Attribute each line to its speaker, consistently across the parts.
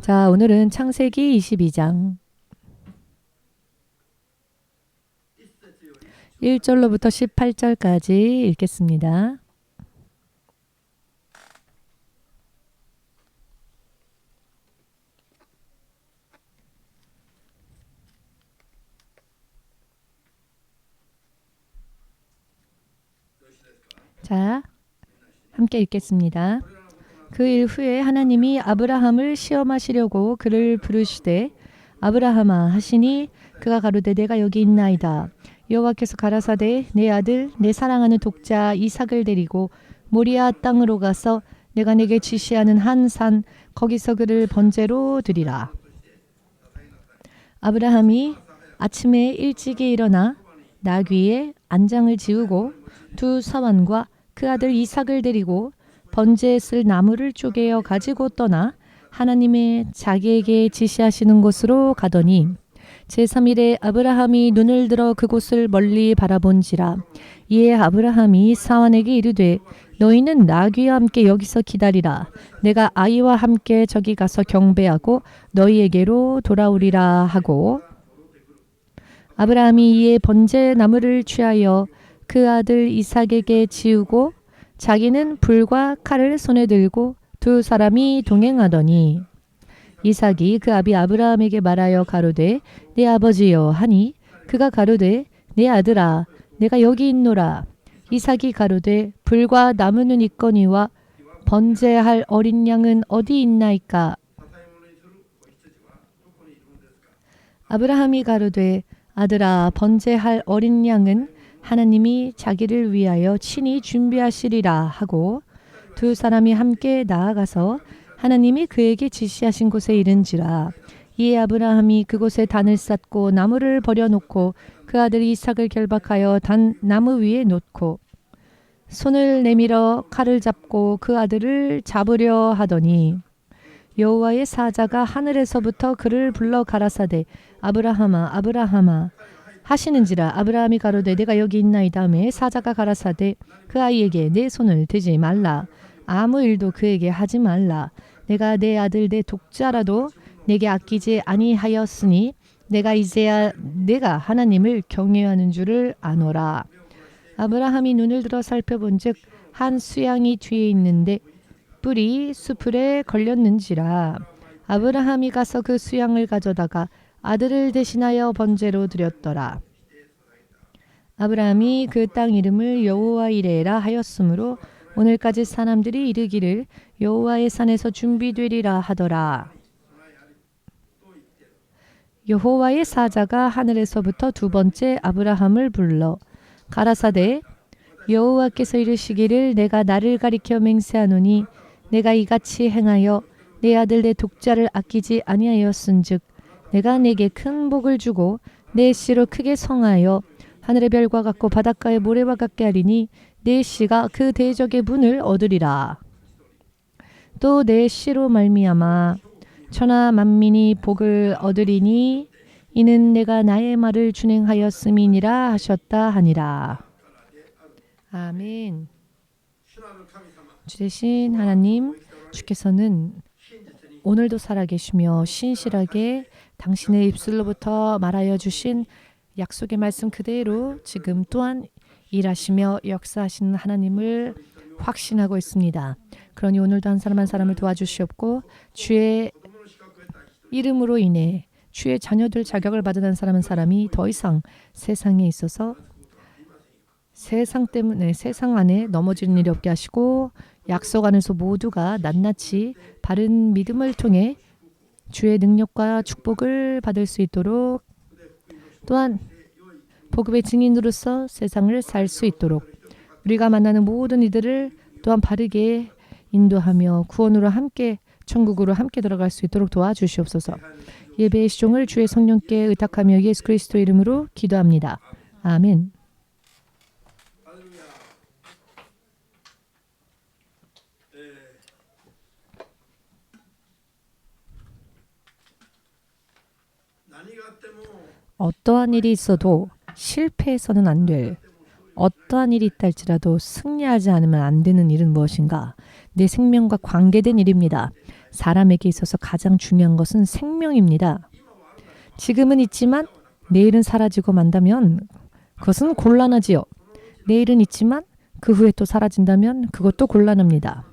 Speaker 1: 자, 오늘은 창세기 22장 1절로부터 18절까지 읽겠습니다. 자, 함께 읽겠습니다. 그 일 후에 하나님이 아브라함을 시험하시려고 그를 부르시되 아브라함아 하시니 그가 가로되 내가 여기 있나이다. 여호와께서 가라사대 내 아들 내 사랑하는 독자 이삭을 데리고 모리아 땅으로 가서 내가 내게 지시하는 한 산 거기서 그를 번제로 드리라. 아브라함이 아침에 일찍이 일어나 나귀에 안장을 지우고 두 사환과 그 아들 이삭을 데리고 번제에 쓸 나무를 쪼개어 가지고 떠나 하나님의 자기에게 지시하시는 곳으로 가더니 제3일에 아브라함이 눈을 들어 그곳을 멀리 바라본지라. 이에 아브라함이 사환에게 이르되 너희는 나귀와 함께 여기서 기다리라. 내가 아이와 함께 저기 가서 경배하고 너희에게로 돌아오리라 하고 아브라함이 이에 번제 나무를 취하여 그 아들 이삭에게 지우고 자기는 불과 칼을 손에 들고 두 사람이 동행하더니 이삭이 그 아비 아브라함에게 말하여 가로되 내 아버지여 하니 그가 가로되 내 아들아 내가 여기 있노라. 이삭이 가로되 불과 나무는 있거니와 번제할 어린 양은 어디 있나이까. 아브라함이 가로되 아들아 번제할 어린 양은 하나님이 자기를 위하여 친히 준비하시리라 하고 두 사람이 함께 나아가서 하나님이 그에게 지시하신 곳에 이른지라. 이에 아브라함이 그곳에 단을 쌓고 나무를 버려놓고 그 아들 이삭을 결박하여 단 나무 위에 놓고 손을 내밀어 칼을 잡고 그 아들을 잡으려 하더니 여호와의 사자가 하늘에서부터 그를 불러 가라사대 아브라함아 아브라함아 하시는지라. 아브라함이 가로되 내가 여기 있나이다 하매 사자가 가라사대 그 아이에게 내 손을 대지 말라. 아무 일도 그에게 하지 말라. 내가 내 아들 내 독자라도 내게 아끼지 아니하였으니 내가 이제야 내가 하나님을 경외하는 줄을 아노라. 아브라함이 눈을 들어 살펴본즉 한 수양이 뒤에 있는데 뿔이 수풀에 걸렸는지라. 아브라함이 가서 그 수양을 가져다가 아들을 대신하여 번제로 드렸더라. 아브라함이 그 땅 이름을 여호와 이레라 하였으므로 오늘까지 사람들이 이르기를 여호와의 산에서 준비되리라 하더라. 여호와의 사자가 하늘에서부터 두 번째 아브라함을 불러 가라사대 여호와께서 이르시기를 내가 나를 가리켜 맹세하노니 내가 이같이 행하여 내 아들 내 독자를 아끼지 아니하였은즉 내가 내게 큰 복을 주고 내 씨로 크게 성하여 하늘의 별과 같고 바닷가의 모래와 같게 하리니 내 씨가 그 대적의 분을 얻으리라. 또 내 씨로 말미암아 천하 만민이 복을 얻으리니 이는 내가 나의 말을 준행하였음이니라 하셨다 하니라. 아멘. 주 대신 하나님, 주께서는 오늘도 살아계시며 신실하게 당신의 입술로부터 말하여 주신 약속의 말씀 그대로 지금 또한 일하시며 역사하시는 하나님을 확신하고 있습니다. 그러니 오늘도 한 사람 한 사람을 도와주시옵고 주의 이름으로 인해 주의 자녀들 자격을 받은 한 사람 한 사람이 더 이상 세상에 있어서 세상 때문에 세상 안에 넘어지는 일이 없게 하시고 약속 안에서 모두가 낱낱이 바른 믿음을 통해 주의 능력과 축복을 받을 수 있도록 또한 복음의 증인으로서 세상을 살 수 있도록 우리가 만나는 모든 이들을 또한 바르게 인도하며 구원으로 함께 천국으로 함께 들어갈 수 있도록 도와주시옵소서. 예배의 시종을 주의 성령께 의탁하며 예수 그리스도 이름으로 기도합니다. 아멘. 어떠한 일이 있어도 실패해서는 안 될, 어떠한 일이 있다 할지라도 승리하지 않으면 안 되는 일은 무엇인가? 내 생명과 관계된 일입니다. 사람에게 있어서 가장 중요한 것은 생명입니다. 지금은 있지만 내일은 사라지고 만다면 그것은 곤란하지요. 내일은 있지만 그 후에 또 사라진다면 그것도 곤란합니다.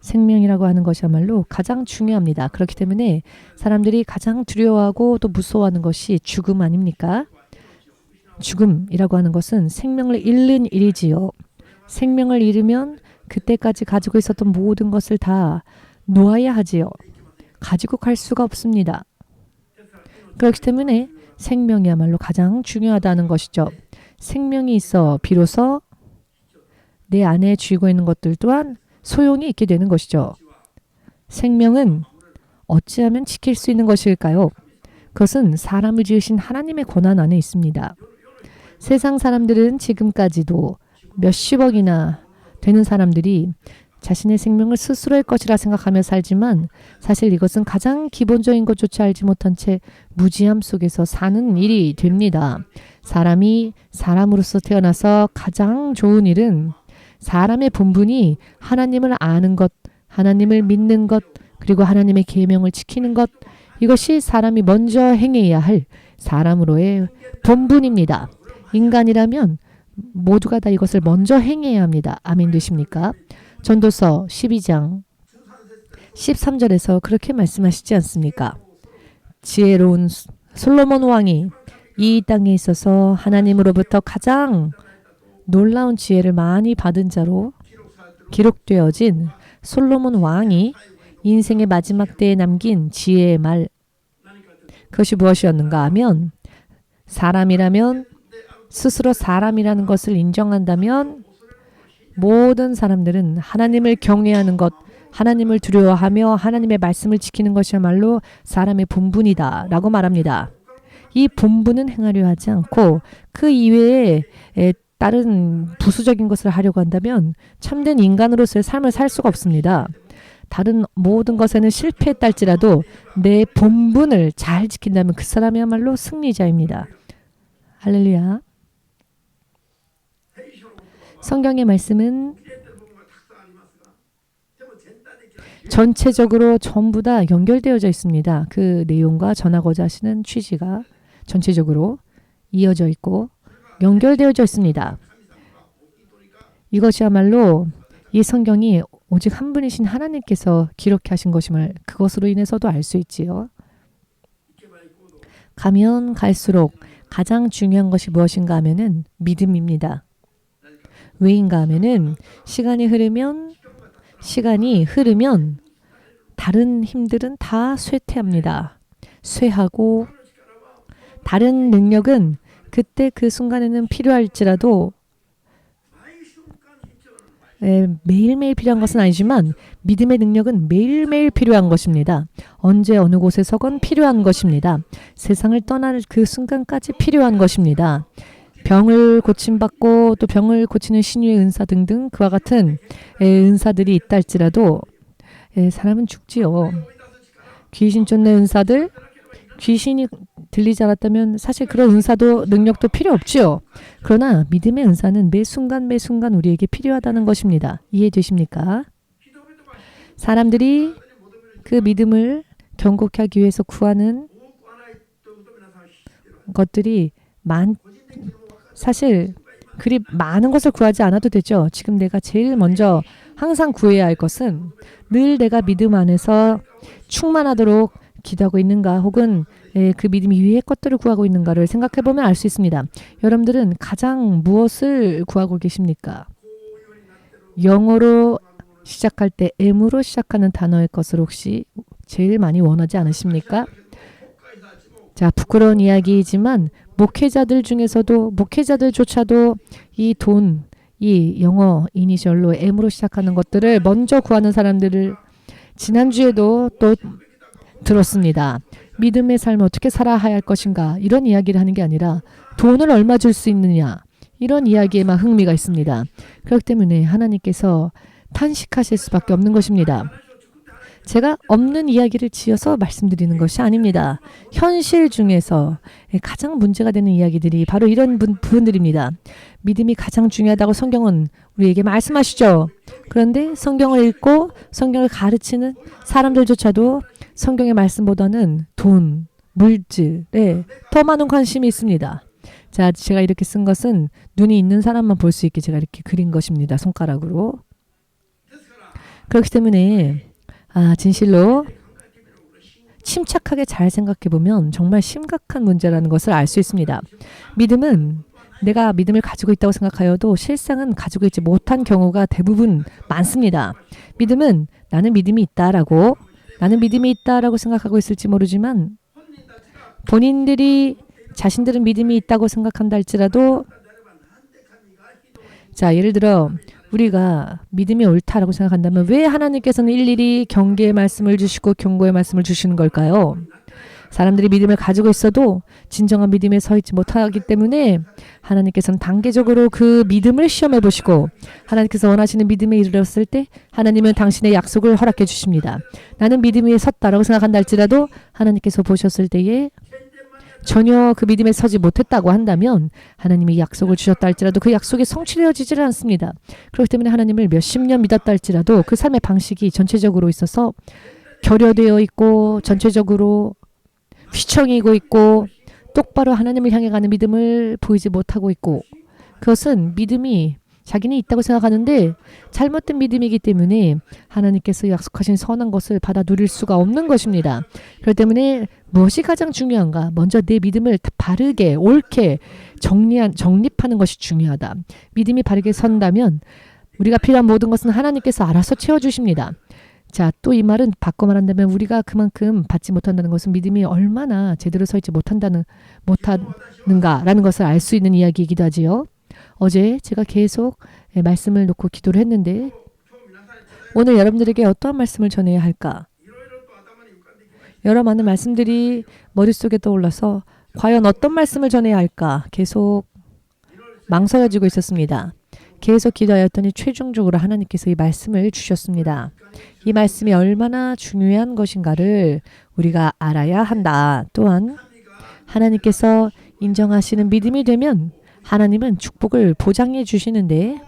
Speaker 1: 생명이라고 하는 것이야말로 가장 중요합니다. 그렇기 때문에 사람들이 가장 두려워하고 또 무서워하는 것이 죽음 아닙니까? 죽음이라고 하는 것은 생명을 잃는 일이지요. 생명을 잃으면 그때까지 가지고 있었던 모든 것을 다 놓아야 하지요. 가지고 갈 수가 없습니다. 그렇기 때문에 생명이야말로 가장 중요하다는 것이죠. 생명이 있어 비로소 내 안에 쥐고 있는 것들 또한 소용이 있게 되는 것이죠. 생명은 어찌하면 지킬 수 있는 것일까요? 그것은 사람을 지으신 하나님의 권한 안에 있습니다. 세상 사람들은 지금까지도 몇십억이나 되는 사람들이 자신의 생명을 스스로의 것이라 생각하며 살지만 사실 이것은 가장 기본적인 것조차 알지 못한 채 무지함 속에서 사는 일이 됩니다. 사람이 사람으로서 태어나서 가장 좋은 일은 사람의 본분이 하나님을 아는 것, 하나님을 믿는 것, 그리고 하나님의 계명을 지키는 것, 이것이 사람이 먼저 행해야 할 사람으로의 본분입니다. 인간이라면 모두가 다 이것을 먼저 행해야 합니다. 아멘 되십니까? 전도서 12장 13절에서 그렇게 말씀하시지 않습니까? 지혜로운 솔로몬 왕이 이 땅에 있어서 하나님으로부터 가장 놀라운 지혜를 많이 받은 자로 기록되어진 솔로몬 왕이 인생의 마지막 때에 남긴 지혜의 말, 그것이 무엇이었는가 하면 사람이라면 스스로 사람이라는 것을 인정한다면 모든 사람들은 하나님을 경외하는 것, 하나님을 두려워하며 하나님의 말씀을 지키는 것이야말로 사람의 본분이다 라고 말합니다. 이 본분은 행하려 하지 않고 그 이외에 다른 부수적인 것을 하려고 한다면 참된 인간으로서의 삶을 살 수가 없습니다. 다른 모든 것에는 실패했다 할지라도 내 본분을 잘 지킨다면 그 사람이야말로 승리자입니다. 할렐루야. 성경의 말씀은 전체적으로 전부 다 연결되어져 있습니다. 그 내용과 전하고자 하시는 취지가 전체적으로 이어져 있고 연결되어져 있습니다. 이것이야말로 이 성경이 오직 한 분이신 하나님께서 기록하신 것임을 그것으로 인해서도 알 수 있지요. 가면 갈수록 가장 중요한 것이 무엇인가 하면은 믿음입니다. 왜인가 하면은 시간이 흐르면 다른 힘들은 다 쇠퇴합니다. 쇠하고 다른 능력은 그때 그 순간에는 필요할지라도 매일매일 필요한 것은 아니지만 믿음의 능력은 매일매일 필요한 것입니다. 언제 어느 곳에서건 필요한 것입니다. 세상을 떠날 그 순간까지 필요한 것입니다. 병을 고침받고 또 병을 고치는 신유의 은사 등등 그와 같은 은사들이 있다 할지라도 사람은 죽지요. 귀신 쫓는 은사들, 귀신이 들리지 않았다면 사실 그런 은사도 능력도 필요 없지요. 그러나 믿음의 은사는 매 순간 우리에게 필요하다는 것입니다. 이해되십니까? 사람들이 그 믿음을 경고케 하기 위해서 구하는 것들이 사실 그리 많은 것을 구하지 않아도 되죠. 지금 내가 제일 먼저 항상 구해야 할 것은 늘 내가 믿음 안에서 충만하도록 기도하고 있는가 혹은 그 믿음 이외의 것들을 구하고 있는가를 생각해 보면 알 수 있습니다. 여러분들은 가장 무엇을 구하고 계십니까? 영어로 시작할 때 M으로 시작하는 단어의 것을 혹시 제일 많이 원하지 않으십니까? 자, 부끄러운 이야기이지만 목회자들조차도 이 영어 이니셜로 M으로 시작하는 것들을 먼저 구하는 사람들을 지난주에도 또 들었습니다. 믿음의 삶을 어떻게 살아야 할 것인가 이런 이야기를 하는 게 아니라 돈을 얼마 줄 수 있느냐 이런 이야기에만 흥미가 있습니다. 그렇기 때문에 하나님께서 탄식하실 수밖에 없는 것입니다. 제가 없는 이야기를 지어서 말씀드리는 것이 아닙니다. 현실 중에서 가장 문제가 되는 이야기들이 바로 이런 부분들입니다. 믿음이 가장 중요하다고 성경은 우리에게 말씀하시죠. 그런데 성경을 읽고 성경을 가르치는 사람들조차도 성경의 말씀보다는 돈, 물질에 더 많은 관심이 있습니다. 자, 제가 이렇게 쓴 것은 눈이 있는 사람만 볼 수 있게 제가 이렇게 그린 것입니다. 손가락으로. 그렇기 때문에 진실로 침착하게 잘 생각해보면 정말 심각한 문제라는 것을 알 수 있습니다. 믿음은 내가 믿음을 가지고 있다고 생각하여도 실상은 가지고 있지 못한 경우가 대부분 많습니다. 믿음은 나는 믿음이 있다라고 생각하고 있을지 모르지만 본인들이 자신들은 믿음이 있다고 생각한다 할지라도 자, 예를 들어 우리가 믿음이 옳다라고 생각한다면 왜 하나님께서는 일일이 경계의 말씀을 주시고 경고의 말씀을 주시는 걸까요? 사람들이 믿음을 가지고 있어도 진정한 믿음에 서 있지 못하기 때문에 하나님께서는 단계적으로 그 믿음을 시험해 보시고 하나님께서 원하시는 믿음에 이르렀을 때 하나님은 당신의 약속을 허락해 주십니다. 나는 믿음 위에 섰다라고 생각한다 할지라도 하나님께서 보셨을 때에 전혀 그 믿음에 서지 못했다고 한다면 하나님이 약속을 주셨다 할지라도 그 약속이 성취되어지질 않습니다. 그렇기 때문에 하나님을 몇십 년 믿었다 할지라도 그 삶의 방식이 전체적으로 있어서 결여되어 있고 전체적으로 휘청이고 있고 똑바로 하나님을 향해 가는 믿음을 보이지 못하고 있고 그것은 믿음이 자기는 있다고 생각하는데 잘못된 믿음이기 때문에 하나님께서 약속하신 선한 것을 받아 누릴 수가 없는 것입니다. 그렇기 때문에 무엇이 가장 중요한가? 먼저 내 믿음을 바르게 옳게 정립하는 것이 중요하다. 믿음이 바르게 선다면 우리가 필요한 모든 것은 하나님께서 알아서 채워주십니다. 자, 또 이 말은 바꿔 말한다면 우리가 그만큼 받지 못한다는 것은 믿음이 얼마나 제대로 서 있지 못하는가라는 것을 알 수 있는 이야기이기도 하지요. 어제 제가 계속 말씀을 놓고 기도를 했는데 오늘 여러분들에게 어떠한 말씀을 전해야 할까? 여러 많은 말씀들이 머릿속에 떠올라서 과연 어떤 말씀을 전해야 할까? 계속 망설여지고 있었습니다. 계속 기도하였더니 최종적으로 하나님께서 이 말씀을 주셨습니다. 이 말씀이 얼마나 중요한 것인가를 우리가 알아야 한다. 또한 하나님께서 인정하시는 믿음이 되면 하나님은 축복을 보장해 주시는데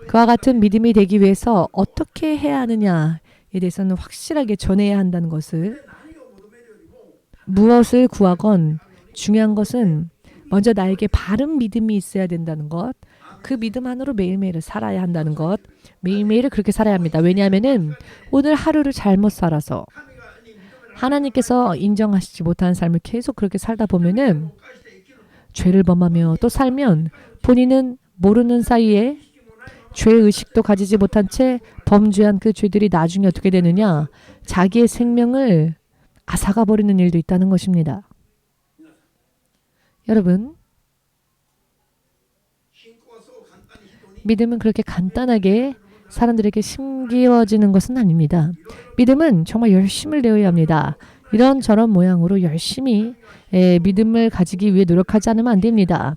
Speaker 1: 그와 같은 믿음이 되기 위해서 어떻게 해야 하느냐에 대해서는 확실하게 전해야 한다는 것을 무엇을 구하건 중요한 것은 먼저 나에게 바른 믿음이 있어야 된다는 것 그 믿음 안으로 매일매일을 살아야 한다는 것 매일매일을 그렇게 살아야 합니다. 왜냐하면 오늘 하루를 잘못 살아서 하나님께서 인정하시지 못하는 삶을 계속 그렇게 살다 보면은 죄를 범하며 또 살면 본인은 모르는 사이에 죄의식도 가지지 못한 채 범죄한 그 죄들이 나중에 어떻게 되느냐 자기의 생명을 앗아가 버리는 일도 있다는 것입니다. 여러분 믿음은 그렇게 간단하게 사람들에게 심기워지는 것은 아닙니다. 믿음은 정말 열심을 내어야 합니다. 이런저런 모양으로 열심히 믿음을 가지기 위해 노력하지 않으면 안 됩니다.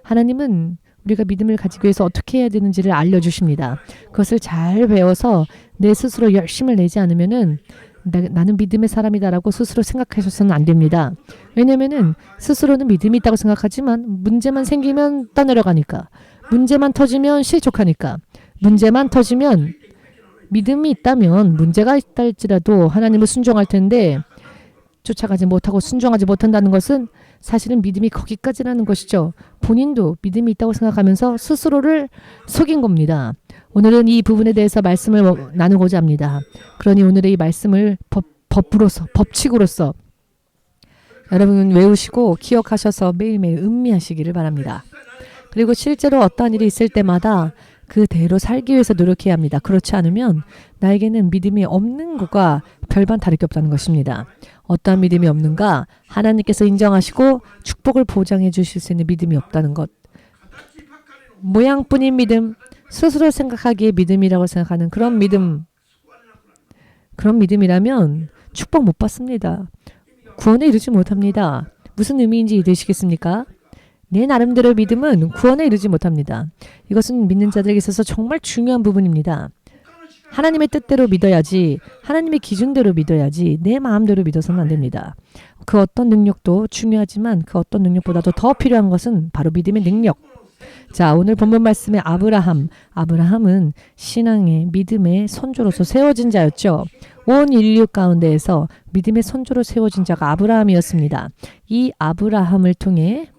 Speaker 1: 하나님은 우리가 믿음을 가지기 위해서 어떻게 해야 되는지를 알려주십니다. 그것을 잘 배워서 내 스스로 열심을 내지 않으면은 나는 믿음의 사람이다라고 스스로 생각하셔서는 안 됩니다. 왜냐면은 스스로는 믿음이 있다고 생각하지만 문제만 생기면 떠내려가니까 문제만 터지면 실족하니까 문제만 터지면 믿음이 있다면 문제가 있다 할지라도 하나님을 순종할 텐데 쫓아가지 못하고 순종하지 못한다는 것은 사실은 믿음이 거기까지라는 것이죠. 본인도 믿음이 있다고 생각하면서 스스로를 속인 겁니다. 오늘은 이 부분에 대해서 말씀을 나누고자 합니다. 그러니 오늘의 이 말씀을 법칙으로서 여러분 외우시고 기억하셔서 매일매일 음미하시기를 바랍니다. 그리고 실제로 어떠한 일이 있을 때마다 그대로 살기 위해서 노력해야 합니다. 그렇지 않으면 나에게는 믿음이 없는 것과 별반 다를 게 없다는 것입니다. 어떠한 믿음이 없는가? 하나님께서 인정하시고 축복을 보장해 주실 수 있는 믿음이 없다는 것. 모양뿐인 믿음, 스스로 생각하기에 믿음이라고 생각하는 그런 믿음이라면 축복 못 받습니다. 구원에 이르지 못합니다. 무슨 의미인지 이해되시겠습니까? 내 나름대로 믿음은 구원에 이르지 못합니다. 이것은 믿는 자들에게 있어서 정말 중요한 부분입니다. 하나님의 뜻대로 믿어야지, 하나님의 기준대로 믿어야지 내 마음대로 믿어서는 안 됩니다. 그 어떤 능력도 중요하지만 그 어떤 능력보다도 더 필요한 것은 바로 믿음의 능력. 자, 오늘 본문 말씀의 아브라함은 신앙의 믿음의 선조로서 세워진 자였죠. 온 인류 가운데에서 믿음의 선조로 세워진 자가 아브라함이었습니다. 이 아브라함을 통해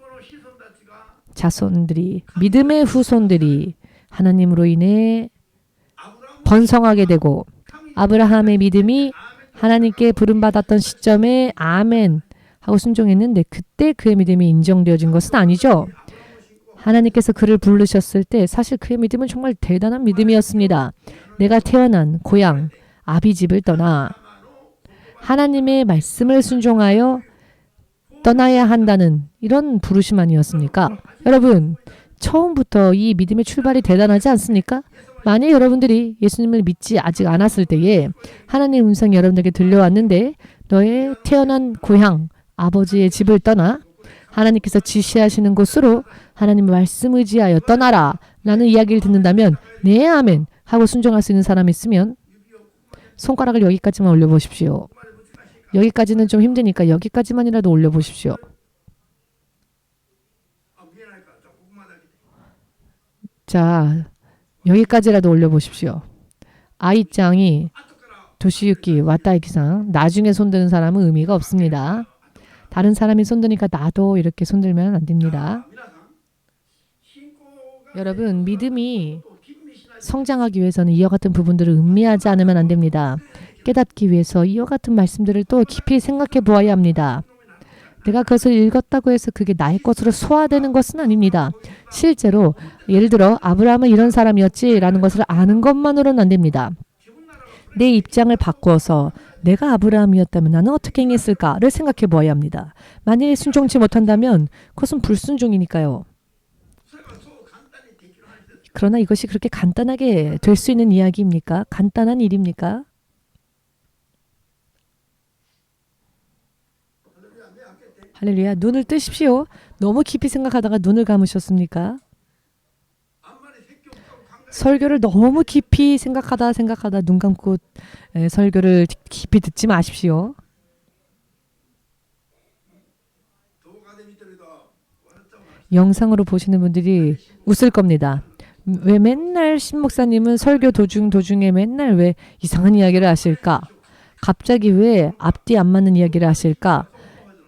Speaker 1: 자손들이, 믿음의 후손들이 하나님으로 인해 번성하게 되고, 아브라함의 믿음이 하나님께 부름받았던 시점에 아멘 하고 순종했는데 그때 그의 믿음이 인정되어진 것은 아니죠. 하나님께서 그를 부르셨을 때 사실 그의 믿음은 정말 대단한 믿음이었습니다. 내가 태어난 고향 아비집을 떠나 하나님의 말씀을 순종하여 떠나야 한다는 이런 부르심 아니었습니까? 여러분, 처음부터 이 믿음의 출발이 대단하지 않습니까? 만약 여러분들이 예수님을 믿지 아직 않았을 때에 하나님의 음성이 여러분에게 들려왔는데 너의 태어난 고향 아버지의 집을 떠나 하나님께서 지시하시는 곳으로 하나님의 말씀 의지하여 떠나라 라는 이야기를 듣는다면 네 아멘 하고 순종할 수 있는 사람이 있으면 손가락을 여기까지만 올려보십시오. 여기까지는 좀 힘드니까 여기까지만이라도 올려보십시오. 자, 여기까지라도 올려보십시오. 아이짱이 도시유키 와타이키상 나중에 손드는 사람은 의미가 없습니다. 다른 사람이 손드니까 나도 이렇게 손들면 안 됩니다. 여러분, 믿음이 성장하기 위해서는 이와 같은 부분들을 음미하지 않으면 안 됩니다. 깨닫기 위해서 이와 같은 말씀들을 또 깊이 생각해 보아야 합니다. 내가 그것을 읽었다고 해서 그게 나의 것으로 소화되는 것은 아닙니다. 실제로 예를 들어 아브라함은 이런 사람이었지라는 것을 아는 것만으로는 안 됩니다. 내 입장을 바꾸어서 내가 아브라함이었다면 나는 어떻게 행했을까를 생각해 보아야 합니다. 만일 순종치 못한다면 그것은 불순종이니까요. 그러나 이것이 그렇게 간단하게 될 수 있는 이야기입니까? 간단한 일입니까? 할렐루야. 눈을 뜨십시오. 너무 깊이 생각하다가 눈을 감으셨습니까? 설교를 너무 깊이 생각하다 눈 감고 설교를 깊이 듣지 마십시오. 영상으로 보시는 분들이 웃을 겁니다. 왜 맨날 신목사님은 설교 도중에 맨날 왜 이상한 이야기를 하실까? 갑자기 왜 앞뒤 안 맞는 이야기를 하실까?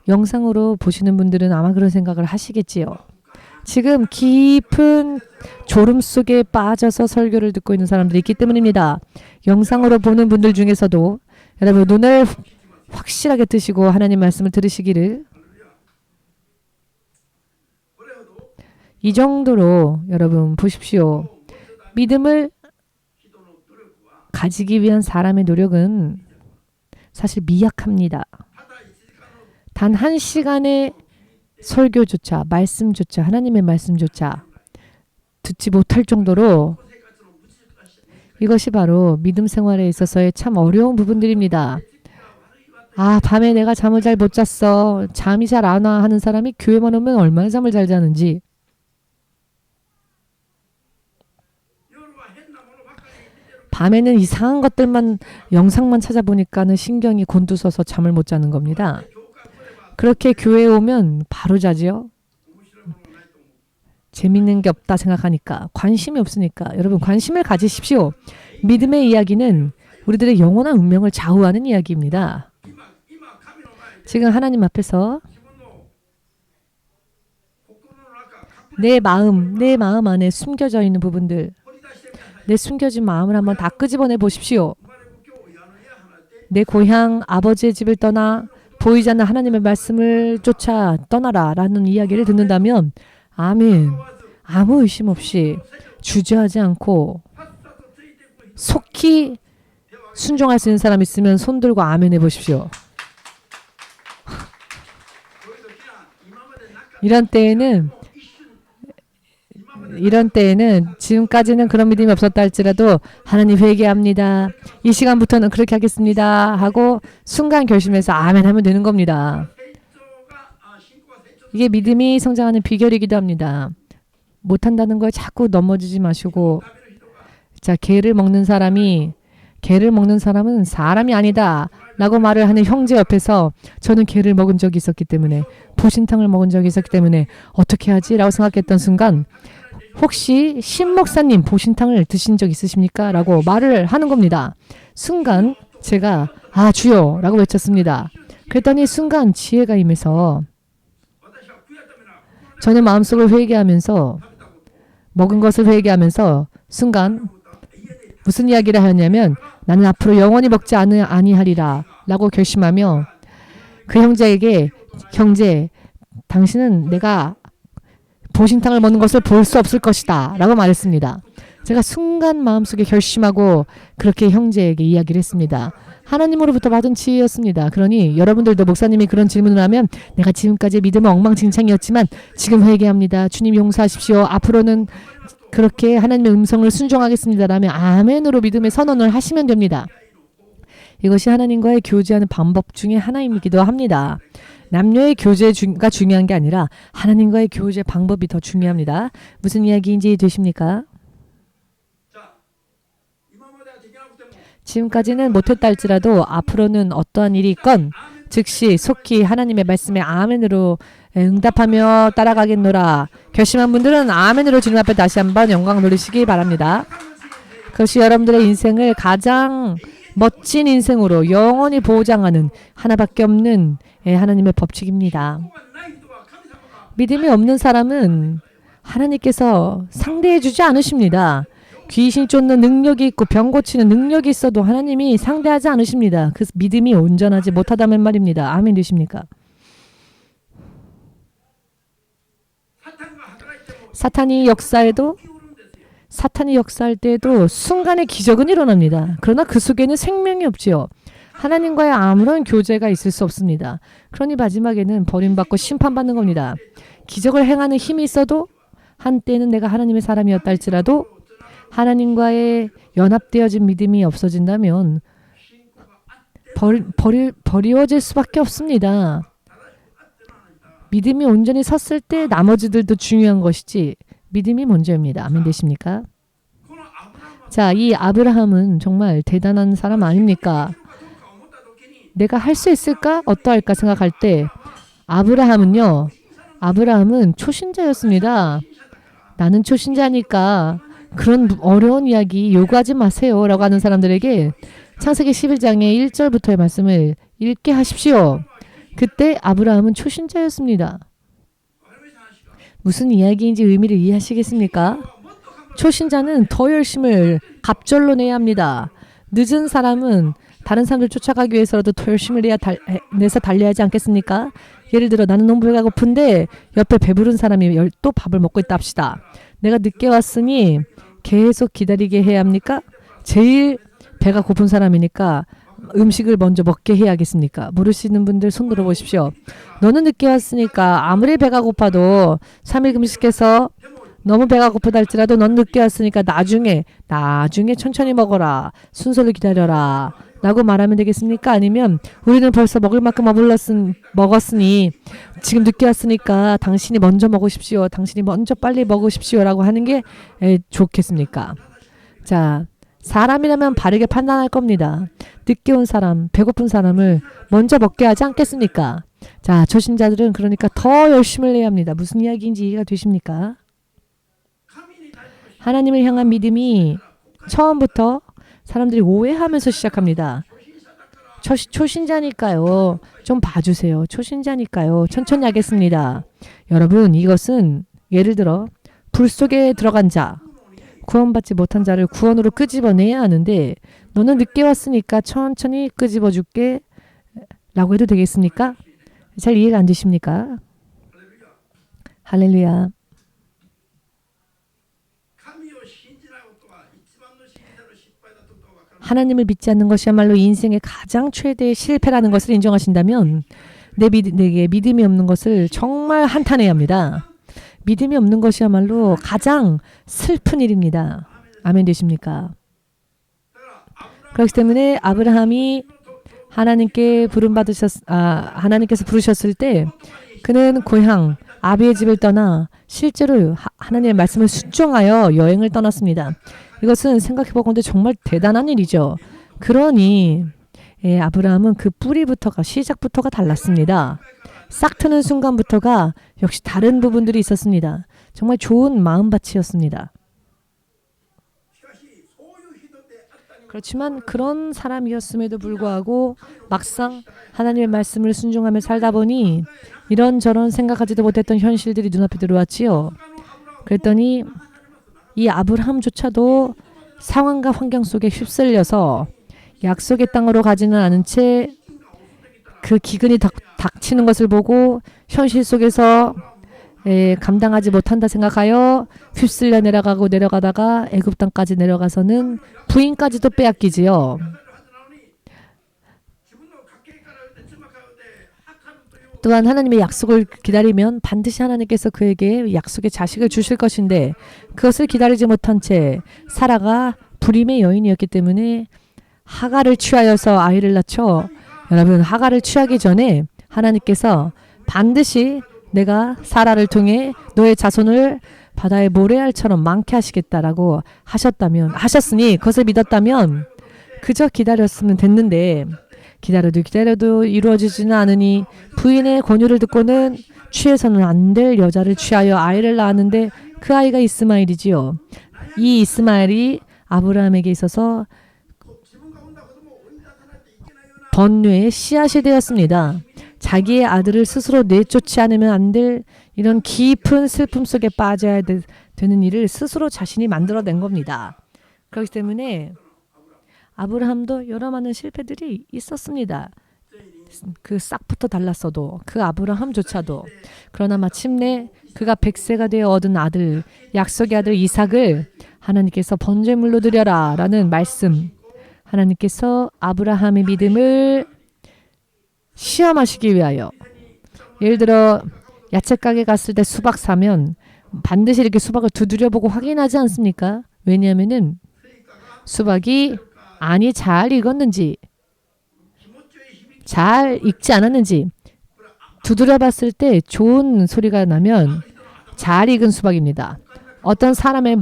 Speaker 1: 영상으로 보시는 분들은 아마 그런 생각을 하시겠지요. 지금 깊은 졸음 속에 빠져서 설교를 듣고 있는 사람들이 있기 때문입니다. 영상으로 보는 분들 중에서도 여러분 눈을 확실하게 뜨시고 하나님 말씀을 들으시기를, 이 정도로 여러분 보십시오. 믿음을 가지기 위한 사람의 노력은 사실 미약합니다. 단 한 시간의 설교조차, 말씀조차, 하나님의 말씀조차 듣지 못할 정도로 이것이 바로 믿음 생활에 있어서의 참 어려운 부분들입니다. 아, 밤에 내가 잠을 잘 못 잤어. 잠이 잘 안 와 하는 사람이 교회만 오면 얼마나 잠을 잘 자는지. 밤에는 이상한 것들만 영상만 찾아보니까는 신경이 곤두서서 잠을 못 자는 겁니다. 그렇게 교회에 오면 바로 자지요. 재밌는 게 없다 생각하니까, 관심이 없으니까. 여러분, 관심을 가지십시오. 믿음의 이야기는 우리들의 영원한 운명을 좌우하는 이야기입니다. 지금 하나님 앞에서 내 마음 안에 숨겨져 있는 부분들, 내 숨겨진 마음을 한번 다 끄집어내 보십시오. 내 고향 아버지의 집을 떠나 보이지 않는 하나님의 말씀을 쫓아 떠나라 라는 이야기를 듣는다면 아멘, 아무 의심 없이 주저하지 않고 속히 순종할 수 있는 사람 있으면 손 들고 아멘 해보십시오. 이런 때에는 지금까지는 그런 믿음이 없었다 할지라도 하나님 회개합니다. 이 시간부터는 그렇게 하겠습니다 하고 순간 결심해서 아멘 하면 되는 겁니다. 이게 믿음이 성장하는 비결이기도 합니다. 못한다는 걸 자꾸 넘어지지 마시고, 자, 개를 먹는 사람이 개를 먹는 사람은 사람이 아니다 라고 말을 하는 형제 옆에서 저는 개를 먹은 적이 있었기 때문에 보신탕을 먹은 적이 있었기 때문에 어떻게 하지? 라고 생각했던 순간 혹시 신목사님 보신탕을 드신 적 있으십니까? 라고 말을 하는 겁니다. 순간 제가 주여 라고 외쳤습니다. 그랬더니 순간 지혜가 임해서 저는 마음속을 회개하면서 먹은 것을 회개하면서 순간 무슨 이야기를 하였냐면 나는 앞으로 영원히 먹지 아니하리라 라고 결심하며 그 형제에게 형제 당신은 내가 보신탕을 먹는 것을 볼 수 없을 것이다 라고 말했습니다. 제가 순간 마음속에 결심하고 그렇게 형제에게 이야기를 했습니다. 하나님으로부터 받은 지혜였습니다. 그러니 여러분들도 목사님이 그런 질문을 하면 내가 지금까지 믿음은 엉망진창이었지만 지금 회개합니다. 주님 용서하십시오. 앞으로는 그렇게 하나님의 음성을 순종하겠습니다라며 아멘으로 믿음의 선언을 하시면 됩니다. 이것이 하나님과의 교제하는 방법 중에 하나이기도 합니다. 남녀의 교제가 중요한 게 아니라 하나님과의 교제 방법이 더 중요합니다. 무슨 이야기인지 되십니까? 지금까지는 못했다 할지라도 앞으로는 어떠한 일이 있건 즉시 속히 하나님의 말씀에 아멘으로 응답하며 따라가겠노라. 결심한 분들은 아멘으로 주님 앞에 다시 한번 영광 돌리시기 바랍니다. 그것이 여러분들의 인생을 가장 멋진 인생으로 영원히 보장하는 하나밖에 없는 하나님의 법칙입니다. 믿음이 없는 사람은 하나님께서 상대해 주지 않으십니다. 귀신 쫓는 능력이 있고 병 고치는 능력이 있어도 하나님이 상대하지 않으십니다. 그 믿음이 온전하지 못하다면 말입니다. 아멘 되십니까? 사탄이 역사할 때에도 순간의 기적은 일어납니다. 그러나 그 속에는 생명이 없지요. 하나님과의 아무런 교제가 있을 수 없습니다. 그러니 마지막에는 버림받고 심판받는 겁니다. 기적을 행하는 힘이 있어도 한때는 내가 하나님의 사람이었다 할지라도 하나님과의 연합되어진 믿음이 없어진다면 버리워질 수밖에 없습니다. 믿음이 온전히 섰을 때 나머지들도 중요한 것이지 믿음이 먼저입니다. 아멘 되십니까? 자, 이 아브라함은 정말 대단한 사람 아닙니까? 내가 할 수 있을까? 어떠할까 생각할 때 아브라함은 초신자였습니다. 나는 초신자니까 그런 어려운 이야기 요구하지 마세요 라고 하는 사람들에게 창세기 11장의 1절부터의 말씀을 읽게 하십시오. 그때 아브라함은 초신자였습니다. 무슨 이야기인지 의미를 이해하시겠습니까? 초신자는 더 열심을 갑절로 내야 합니다. 늦은 사람은 다른 사람들 쫓아가기 위해서라도 더 열심을 내서 달려야 하지 않겠습니까? 예를 들어 나는 너무 배가 고픈데 옆에 배부른 사람이 또 밥을 먹고 있다 합시다. 내가 늦게 왔으니 계속 기다리게 해야 합니까? 제일 배가 고픈 사람이니까 음식을 먼저 먹게 해야겠습니까? 모르시는 분들 손 들어보십시오. 너는 늦게 왔으니까 아무리 배가 고파도 3일 금식해서 너무 배가 고프다 할지라도 넌 늦게 왔으니까 나중에 천천히 먹어라. 순서를 기다려라. 라고 말하면 되겠습니까? 아니면 우리는 벌써 먹을 만큼 먹었으니 지금 늦게 왔으니까 당신이 먼저 먹으십시오. 당신이 먼저 빨리 먹으십시오. 라고 하는 게 좋겠습니까? 자, 사람이라면 바르게 판단할 겁니다. 늦게 온 사람, 배고픈 사람을 먼저 먹게 하지 않겠습니까? 자, 초신자들은 그러니까 더 열심을 내야 합니다. 무슨 이야기인지 이해가 되십니까? 하나님을 향한 믿음이 처음부터 사람들이 오해하면서 시작합니다. 초신자니까요. 좀 봐주세요. 초신자니까요. 천천히 하겠습니다. 여러분, 이것은 예를 들어 불 속에 들어간 자, 구원받지 못한 자를 구원으로 끄집어내야 하는데 너는 늦게 왔으니까 천천히 끄집어줄게 라고 해도 되겠습니까? 잘 이해가 안 되십니까? 할렐루야. 하나님을 믿지 않는 것이야말로 인생의 가장 최대의 실패라는 것을 인정하신다면 내게 믿음이 없는 것을 정말 한탄해야 합니다. 믿음이 없는 것이야말로 가장 슬픈 일입니다. 아멘 되십니까? 그렇기 때문에 아브라함이 하나님께서 부르셨을 때 그는 고향 아비의 집을 떠나 실제로 하나님의 말씀을 순종하여 여행을 떠났습니다. 이것은 생각해보건대 정말 대단한 일이죠. 그러니 아브라함은 그 뿌리부터가 시작부터가 달랐습니다. 싹 트는 순간부터가 역시 다른 부분들이 있었습니다. 정말 좋은 마음밭이었습니다. 그렇지만 그런 사람이었음에도 불구하고 막상 하나님의 말씀을 순종하며 살다 보니 이런저런 생각하지도 못했던 현실들이 눈앞에 들어왔지요. 그랬더니 이 아브라함조차도 상황과 환경 속에 휩쓸려서 약속의 땅으로 가지는 않은 채 그 기근이 닥치는 것을 보고 현실 속에서 감당하지 못한다 생각하여 휩쓸려 내려가다가 애굽 땅까지 내려가서는 부인까지도 빼앗기지요. 또한 하나님의 약속을 기다리면 반드시 하나님께서 그에게 약속의 자식을 주실 것인데 그것을 기다리지 못한 채 사라가 불임의 여인이었기 때문에 하갈을 취하여서 아이를 낳죠. 여러분, 하갈을 취하기 전에 하나님께서 반드시 내가 사라를 통해 너의 자손을 바다의 모래알처럼 많게 하시겠다라고 하셨으니 그것을 믿었다면 그저 기다렸으면 됐는데 기다려도 이루어지지는 않으니 부인의 권유를 듣고는 취해서는 안 될 여자를 취하여 아이를 낳았는데 그 아이가 이스마엘이지요. 이 이스마엘이 아브라함에게 있어서 번뇌의 씨앗이 되었습니다. 자기의 아들을 스스로 내쫓지 않으면 안 될 이런 깊은 슬픔 속에 빠져야 되는 일을 스스로 자신이 만들어낸 겁니다. 그렇기 때문에 아브라함도 여러 많은 실패들이 있었습니다. 그 싹부터 달랐어도 그 아브라함조차도. 그러나 마침내 그가 100세가 되어 얻은 아들, 약속의 아들 이삭을 하나님께서 번제물로 드려라 라는 말씀, 하나님께서 아브라함의 믿음을 시험하시기 위하여, 예를 들어 야채 가게 갔을 때 수박 사면 반드시 이렇게 수박을 두드려보고 확인하지 않습니까? 왜냐하면은 수박이 안이 잘 익었는지 잘 익지 않았는지 두드려봤을 때 좋은 소리가 나면 잘 익은 수박입니다. 어떤 사람의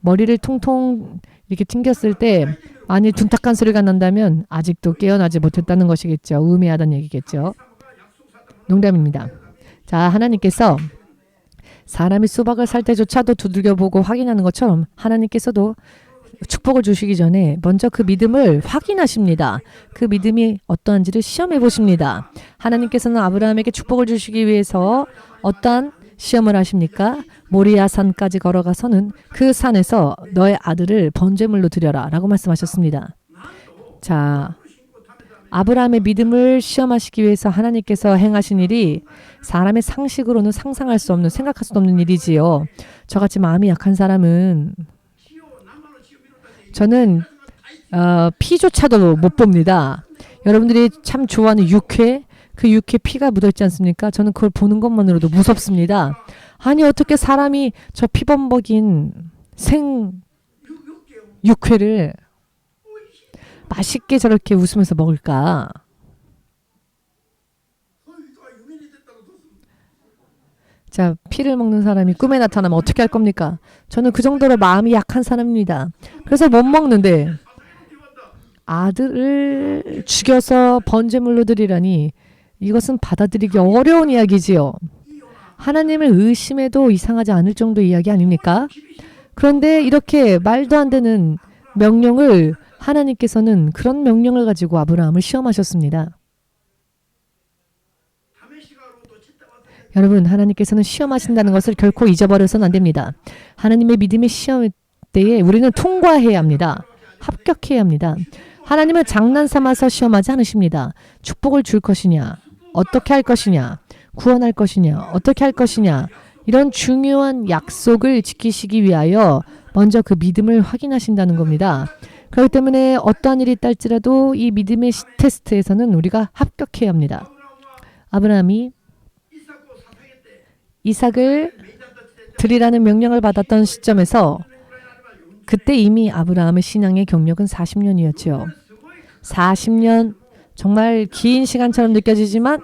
Speaker 1: 머리를 통통 이렇게 튕겼을 때 많이 둔탁한 소리가 난다면 아직도 깨어나지 못했다는 것이겠죠. 우매하다는 얘기겠죠. 농담입니다. 자, 하나님께서 사람이 수박을 살 때조차도 두들겨보고 확인하는 것처럼 하나님께서도 축복을 주시기 전에 먼저 그 믿음을 확인하십니다. 그 믿음이 어떠한지를 시험해 보십니다. 하나님께서는 아브라함에게 축복을 주시기 위해서 어떠한 시험을 하십니까? 모리아 산까지 걸어가서는 그 산에서 너의 아들을 번제물로 드려라 라고 말씀하셨습니다. 자, 아브라함의 믿음을 시험하시기 위해서 하나님께서 행하신 일이 사람의 상식으로는 상상할 수 없는, 생각할 수 없는 일이지요. 저같이 마음이 약한 사람은 저는 피조차도 못 봅니다. 여러분들이 참 좋아하는 육회, 그 육회 피가 묻어있지 않습니까? 저는 그걸 보는 것만으로도 무섭습니다. 아니 어떻게 사람이 저 피범벅인 생 육회를 맛있게 저렇게 웃으면서 먹을까? 자, 피를 먹는 사람이 꿈에 나타나면 어떻게 할 겁니까? 저는 그 정도로 마음이 약한 사람입니다. 그래서 못 먹는데 아들을 죽여서 번제물로 드리라니 이것은 받아들이기 어려운 이야기지요. 하나님을 의심해도 이상하지 않을 정도 이야기 아닙니까? 그런데 이렇게 말도 안 되는 명령을 하나님께서는 그런 명령을 가지고 아브라함을 시험하셨습니다. 여러분, 하나님께서는 시험하신다는 것을 결코 잊어버려서는 안 됩니다. 하나님의 믿음의 시험 때에 우리는 통과해야 합니다. 합격해야 합니다. 하나님은 장난삼아서 시험하지 않으십니다. 축복을 줄 것이냐, 어떻게 할 것이냐, 구원할 것이냐, 어떻게 할 것이냐, 이런 중요한 약속을 지키시기 위하여 먼저 그 믿음을 확인하신다는 겁니다. 그렇기 때문에 어떠한 일이 있달지라도 이 믿음의 테스트에서는 우리가 합격해야 합니다. 아브라함이 이삭을 드리라는 명령을 받았던 시점에서 그때 이미 아브라함의 신앙의 경력은 40년이었죠. 40년, 정말 긴 시간처럼 느껴지지만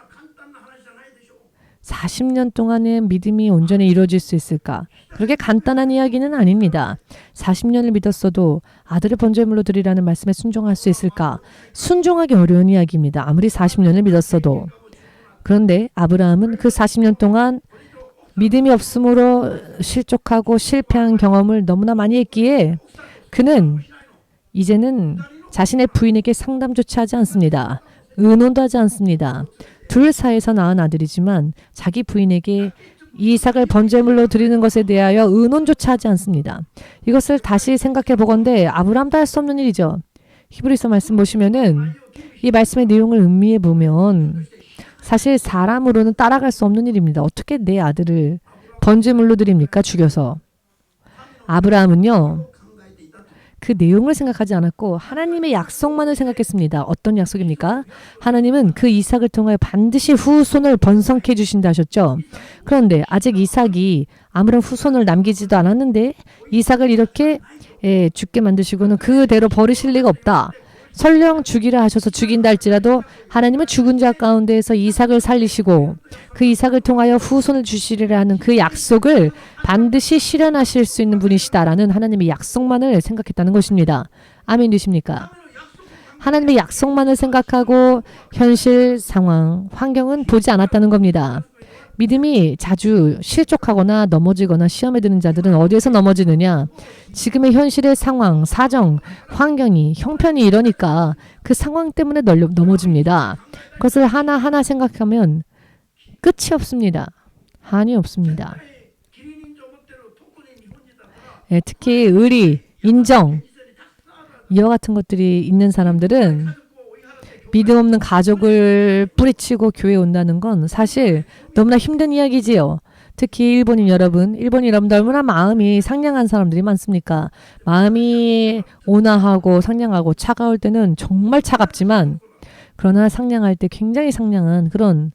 Speaker 1: 40년 동안의 믿음이 온전히 이루어질 수 있을까? 그렇게 간단한 이야기는 아닙니다. 40년을 믿었어도 아들을 번제물로 드리라는 말씀에 순종할 수 있을까? 순종하기 어려운 이야기입니다. 아무리 40년을 믿었어도. 그런데 아브라함은 그 40년 동안 믿음이 없으므로 실족하고 실패한 경험을 너무나 많이 했기에 그는 이제는 자신의 부인에게 상담조차 하지 않습니다. 의논도 하지 않습니다. 둘 사이에서 낳은 아들이지만 자기 부인에게 이삭을 번제물로 드리는 것에 대하여 의논조차 하지 않습니다. 이것을 다시 생각해 보건대 아브라함도 할 수 없는 일이죠. 히브리서 말씀 보시면은 이 말씀의 내용을 음미해 보면 사실 사람으로는 따라갈 수 없는 일입니다. 어떻게 내 아들을 번제물로 드립니까? 죽여서. 아브라함은요. 그 내용을 생각하지 않았고 하나님의 약속만을 생각했습니다. 어떤 약속입니까? 하나님은 그 이삭을 통하여 반드시 후손을 번성케 해주신다 하셨죠. 그런데 아직 이삭이 아무런 후손을 남기지도 않았는데 이삭을 이렇게 죽게 만드시고는 그대로 버리실 리가 없다. 설령 죽이라 하셔서 죽인다 할지라도 하나님은 죽은 자 가운데에서 이삭을 살리시고 그 이삭을 통하여 후손을 주시리라 하는 그 약속을 반드시 실현하실 수 있는 분이시다라는 하나님의 약속만을 생각했다는 것입니다. 아멘 되십니까? 하나님의 약속만을 생각하고 현실 상황, 환경은 보지 않았다는 겁니다. 믿음이 자주 실족하거나 넘어지거나 시험에 드는 자들은 어디에서 넘어지느냐? 지금의 현실의 상황, 사정, 환경이, 형편이 이러니까 그 상황 때문에 넘어집니다. 그것을 하나하나 생각하면 끝이 없습니다. 한이 없습니다. 특히 의리, 인정, 이와 같은 것들이 있는 사람들은 믿음 없는 가족을 뿌리치고 교회에 온다는 건 사실 너무나 힘든 이야기지요. 특히 일본인 여러분도 얼마나 마음이 상냥한 사람들이 많습니까? 마음이 온화하고 상냥하고 차가울 때는 정말 차갑지만 그러나 상냥할 때 굉장히 상냥한 그런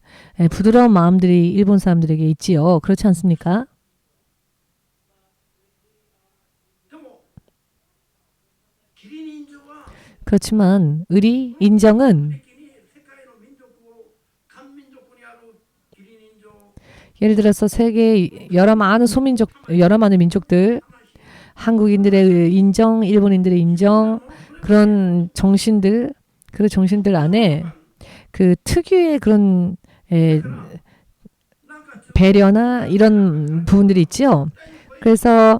Speaker 1: 부드러운 마음들이 일본 사람들에게 있지요. 그렇지 않습니까? 그렇지만 의리, 인정은 예를 들어서 세계 여러 많은 민족들, 한국인들의 인정, 일본인들의 인정, 그런 정신들 안에 그 특유의 그런 배려나 이런 부분들이 있죠. 그래서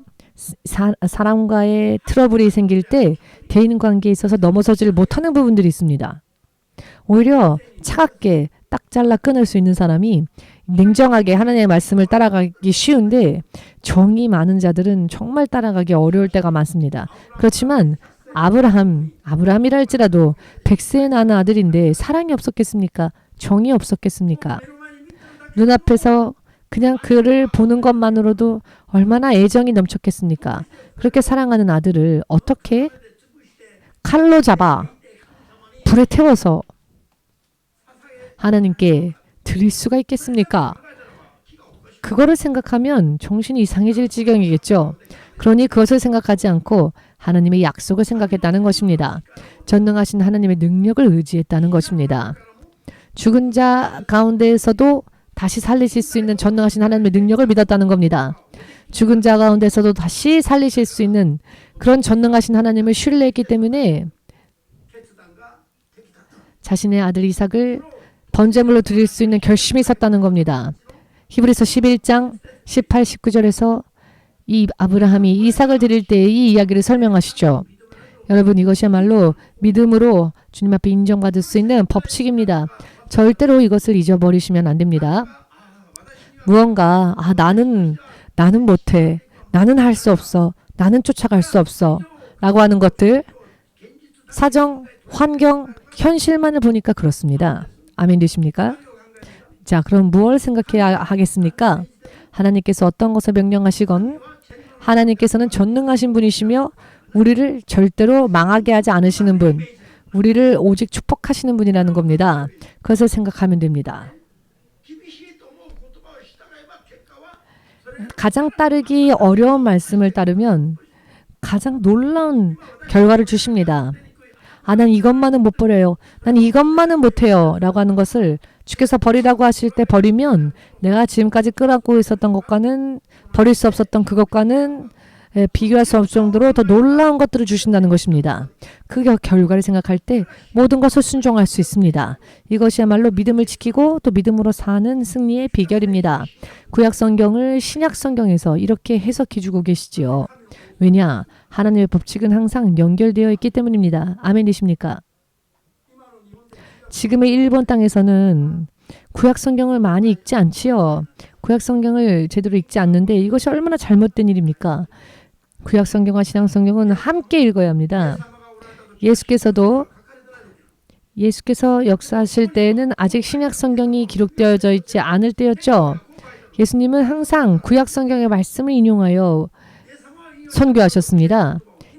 Speaker 1: 사람과의 트러블이 생길 때 대인관계에 있어서 넘어서지를 못하는 부분들이 있습니다. 오히려 차갑게 딱 잘라 끊을 수 있는 사람이 냉정하게 하나님의 말씀을 따라가기 쉬운데 정이 많은 자들은 정말 따라가기 어려울 때가 많습니다. 그렇지만 아브라함이라 할지라도 100세에 낳은 아들인데 사랑이 없었겠습니까? 정이 없었겠습니까? 눈앞에서 그냥 그를 보는 것만으로도 얼마나 애정이 넘쳤겠습니까? 그렇게 사랑하는 아들을 어떻게 칼로 잡아 불에 태워서 하나님께 드릴 수가 있겠습니까? 그거를 생각하면 정신이 이상해질 지경이겠죠. 그러니 그것을 생각하지 않고 하나님의 약속을 생각했다는 것입니다. 전능하신 하나님의 능력을 의지했다는 것입니다. 죽은 자 가운데에서도 다시 살리실 수 있는 전능하신 하나님의 능력을 믿었다는 겁니다. 죽은 자 가운데서도 다시 살리실 수 있는 그런 전능하신 하나님을 신뢰했기 때문에 자신의 아들 이삭을 번제물로 드릴 수 있는 결심이 섰다는 겁니다. 히브리서 11장 18, 19절에서 이 아브라함이 이삭을 드릴 때의 이 이야기를 설명하시죠. 여러분 이것이야말로 믿음으로 주님 앞에 인정받을 수 있는 법칙입니다. 절대로 이것을 잊어버리시면 안 됩니다. 무언가 나는 못해. 나는 할 수 없어. 나는 쫓아갈 수 없어. 라고 하는 것들 사정, 환경, 현실만을 보니까 그렇습니다. 아멘 되십니까? 자, 그럼 무엇을 생각해야 하겠습니까? 하나님께서 어떤 것을 명령하시건 하나님께서는 전능하신 분이시며 우리를 절대로 망하게 하지 않으시는 분, 우리를 오직 축복하시는 분이라는 겁니다. 그것을 생각하면 됩니다. 가장 따르기 어려운 말씀을 따르면 가장 놀라운 결과를 주십니다. 난 이것만은 못 버려요. 난 이것만은 못해요. 라고 하는 것을 주께서 버리라고 하실 때 버리면 내가 지금까지 끌어안고 있었던 것과는 버릴 수 없었던 그것과는 비교할 수 없을 정도로 더 놀라운 것들을 주신다는 것입니다. 그 결과를 생각할 때 모든 것을 순종할 수 있습니다. 이것이야말로 믿음을 지키고 또 믿음으로 사는 승리의 비결입니다. 구약 성경을 신약 성경에서 이렇게 해석해 주고 계시지요. 왜냐? 하나님의 법칙은 항상 연결되어 있기 때문입니다. 아멘이십니까? 지금의 일본 땅에서는 구약 성경을 많이 읽지 않지요. 구약 성경을 제대로 읽지 않는데 이것이 얼마나 잘못된 일입니까? 구약 성경과 신약 성경은 함께 읽어야 합니다. 예수께서 역사하실 때에는 아직 신약 성경이 기록되어져 있지 않을 때였죠. 예수님은 항상 구약 성경의 말씀을 인용하여 선교하셨습니다.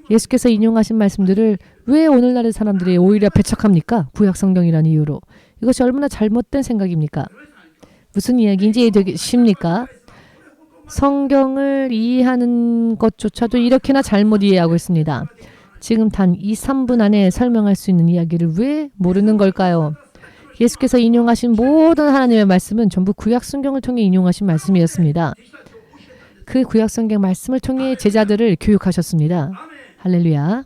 Speaker 1: 예수께서 인용하신 말씀들을 왜 오늘날의 사람들이 오히려 배척합니까? 구약 성경이라는 이유로. 이것이 얼마나 잘못된 생각입니까? 무슨 이야기인지 이해되십니까? 성경을 이해하는 것조차도 이렇게나 잘못 이해하고 있습니다. 지금 단 2, 3분 안에 설명할 수 있는 이야기를 왜 모르는 걸까요? 예수께서 인용하신 모든 하나님의 말씀은 전부 구약 성경을 통해 인용하신 말씀이었습니다. 그 구약 성경 말씀을 통해 제자들을 교육하셨습니다. 할렐루야.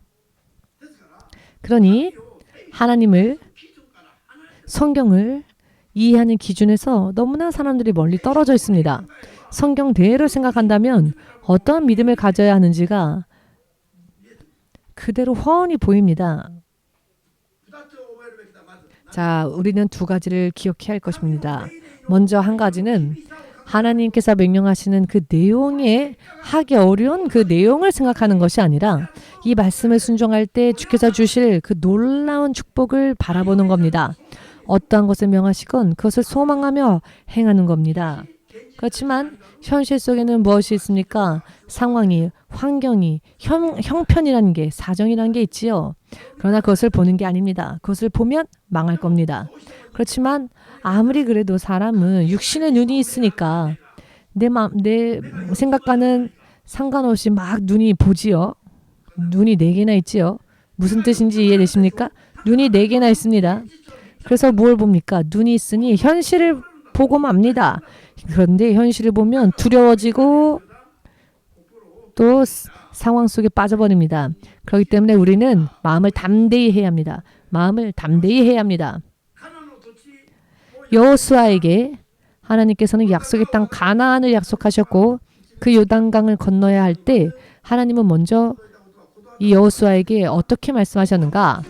Speaker 1: 그러니 하나님을 성경을 이해하는 기준에서 너무나 사람들이 멀리 떨어져 있습니다. 성경대로 생각한다면 어떠한 믿음을 가져야 하는지가 그대로 훤히 보입니다. 자, 우리는 두 가지를 기억해야 할 것입니다. 먼저 한 가지는 하나님께서 명령하시는 그 내용에 하기 어려운 그 내용을 생각하는 것이 아니라 이 말씀을 순종할 때 주께서 주실 그 놀라운 축복을 바라보는 겁니다. 어떠한 것을 명하시건 그것을 소망하며 행하는 겁니다. 그렇지만 현실 속에는 무엇이 있습니까? 상황이, 환경이, 형편이라는 게, 사정이라는 게 있지요. 그러나 그것을 보는 게 아닙니다. 그것을 보면 망할 겁니다. 그렇지만 아무리 그래도 사람은 육신의 눈이 있으니까 내 생각과는 상관없이 막 눈이 보지요. 눈이 4개나 있지요. 무슨 뜻인지 이해되십니까? 눈이 4개나 있습니다. 그래서 뭘 봅니까? 눈이 있으니 현실을 보고 맙니다. 그런데 현실을 보면 두려워지고 또 상황 속에 빠져버립니다. 그렇기 때문에 우리는 마음을 담대히 해야 합니다. 마음을 담대히 해야 합니다. 여호수아에게 하나님께서는 약속의 땅 가나안을 약속하셨고 그 요단강을 건너야 할 때 하나님은 먼저 이 여호수아에게 어떻게 말씀하셨는가?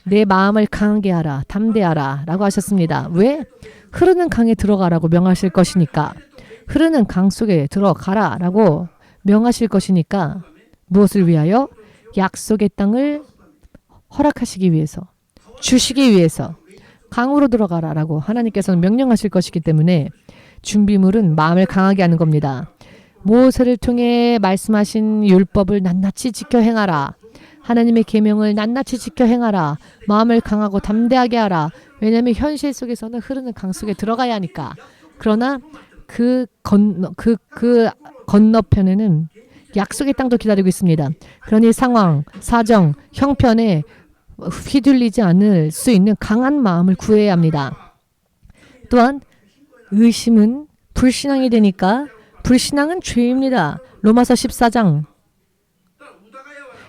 Speaker 1: 내 마음을 강하게 하라, 담대하라 라고 하셨습니다. 왜? 흐르는 강에 들어가라고 명하실 것이니까. 흐르는 강 속에 들어가라 라고 명하실 것이니까. 무엇을 위하여? 약속의 땅을 허락하시기 위해서, 주시기 위해서 강으로 들어가라 라고 하나님께서는 명령하실 것이기 때문에 준비물은 마음을 강하게 하는 겁니다. 모세를 통해 말씀하신 율법을 낱낱이 지켜 행하라. 하나님의 계명을 낱낱이 지켜 행하라. 마음을 강하고 담대하게 하라. 왜냐하면 현실 속에서는 흐르는 강 속에 들어가야 하니까. 그러나 그 건너편에는 약속의 땅도 기다리고 있습니다. 그러니 상황, 사정, 형편에 휘둘리지 않을 수 있는 강한 마음을 구해야 합니다. 또한 의심은 불신앙이 되니까 불신앙은 죄입니다. 로마서 14장